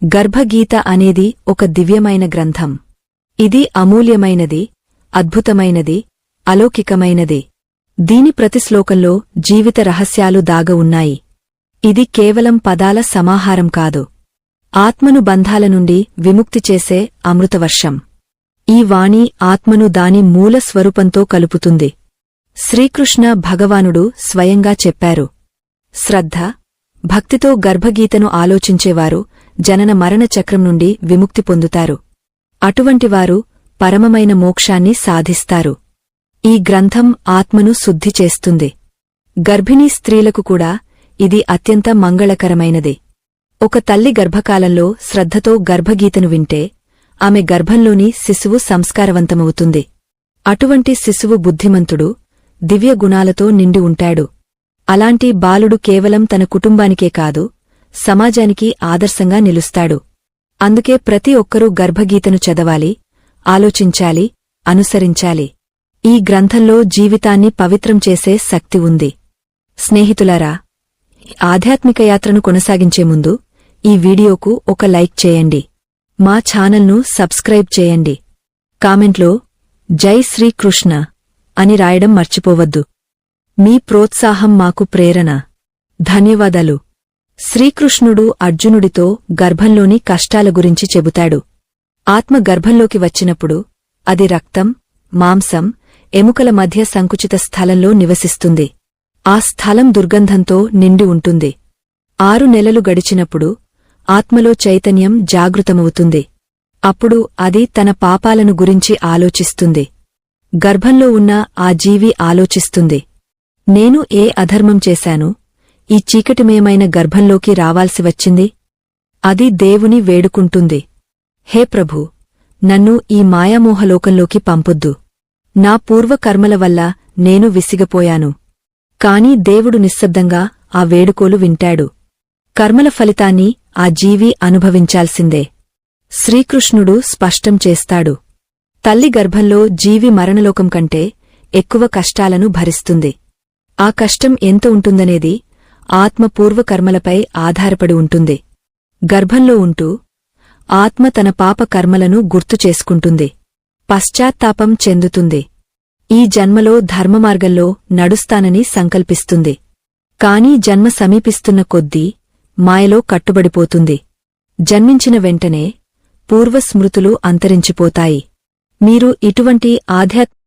గర్భగీత అనేది ఒక దివ్యమైన గ్రంథం. ఇది అమూల్యమైనది, అద్భుతమైనది, అలౌకికమైనది. దీని ప్రతి శ్లోకంలో జీవిత రహస్యాలు దాగ ఉన్నాయి. ఇది కేవలం పదాల సమాహారం కాదు, ఆత్మను బంధాల నుండి విముక్తి చేసే అమృతవర్షం. ఈ వాణి ఆత్మను దాని మూల స్వరూపంతో కలుపుతుంది. శ్రీకృష్ణ భగవానుడు స్వయంగా చెప్పారు, శ్రద్ధ, భక్తితో గర్భగీతను ఆలోచించేవారు జనన మరణ చక్రం నుండి విముక్తి పొందుతారు. అటువంటివారు పరమమైన మోక్షాన్ని సాధిస్తారు. ఈ గ్రంథం ఆత్మను శుద్ధి చేస్తుంది. గర్భిణీ స్త్రీలకు కూడా ఇది అత్యంత మంగళకరమైనది. ఒక తల్లి గర్భకాలంలో శ్రద్ధతో గర్భగీతను వింటే ఆమె గర్భంలోని శిశువు సంస్కారవంతమవుతుంది. అటువంటి శిశువు బుద్ధిమంతుడు, దివ్య గుణాలతో నిండి ఉంటాడు. అలాంటి బాలుడు కేవలం తన కుటుంబానికే కాదు, సమాజానికి ఆదర్శంగా నిలుస్తాడు. అందుకే ప్రతి ఒక్కరూ గర్భగీతను చదవాలి, ఆలోచించాలి, అనుసరించాలి. ఈ గ్రంథంలో జీవితాన్ని పవిత్రం చేసే శక్తి ఉంది. స్నేహితులారా, ఆధ్యాత్మిక యాత్రను కొనసాగించే ముందు ఈ వీడియోకు ఒక లైక్ చేయండి. మా ఛానల్ను సబ్స్క్రైబ్ చేయండి. కామెంట్లో జై శ్రీకృష్ణ అని రాయడం మర్చిపోవద్దు. మీ ప్రోత్సాహం మాకు ప్రేరణ. ధన్యవాదాలు. శ్రీకృష్ణుడు అర్జునుడితో గర్భంలోని కష్టాల గురించి చెబుతాడు. ఆత్మ గర్భంలోకి వచ్చినప్పుడు అది రక్తం, మాంసం, ఎముకల మధ్య సంకుచిత స్థలంలో నివసిస్తుంది. ఆ స్థలం దుర్గంధంతో నిండి ఉంటుంది. 6 నెలలు గడిచినప్పుడు ఆత్మలో చైతన్యం జాగృతమవుతుంది. అప్పుడు అది తన పాపాలను గురించి ఆలోచిస్తుంది. గర్భంలో ఉన్న ఆ జీవి ఆలోచిస్తుంది, నేను ఏ అధర్మం చేశాను, ఈ చీకటిమయమైన గర్భంలోకి రావాల్సి వచ్చింది? అది దేవుని వేడుకుంటుంది, హే ప్రభూ, నన్ను ఈ మాయామోహలోకంలోకి పంపొద్దు. నా పూర్వకర్మల వల్ల నేను విసిగపోయాను. కాని దేవుడు నిశ్శబ్దంగా ఆ వేడుకోలు వింటాడు. కర్మల ఫలితాన్ని ఆ జీవి అనుభవించాల్సిందే. శ్రీకృష్ణుడు స్పష్టం చేస్తాడు, తల్లి గర్భంలో జీవి మరణలోకం కంటే ఎక్కువ కష్టాలను భరిస్తుంది. ఆ కష్టం ఎంత ఉంటుందనేది ఆత్మ పూర్వకర్మలపై ఆధారపడి ఉంటుంది. గర్భంలో ఉంటూ ఆత్మ తన పాప కర్మలను గుర్తుచేసుకుంటుంది, పశ్చాత్తాపం చెందుతుంది. ఈ జన్మలో ధర్మమార్గంలో నడుస్తానని సంకల్పిస్తుంది. కాని జన్మ సమీపిస్తున్న కొద్దీ మాయలో కట్టుబడిపోతుంది. జన్మించిన వెంటనే పూర్వస్మృతులు అంతరించిపోతాయి. మీరు ఇటువంటి ఆధ్యాత్మిక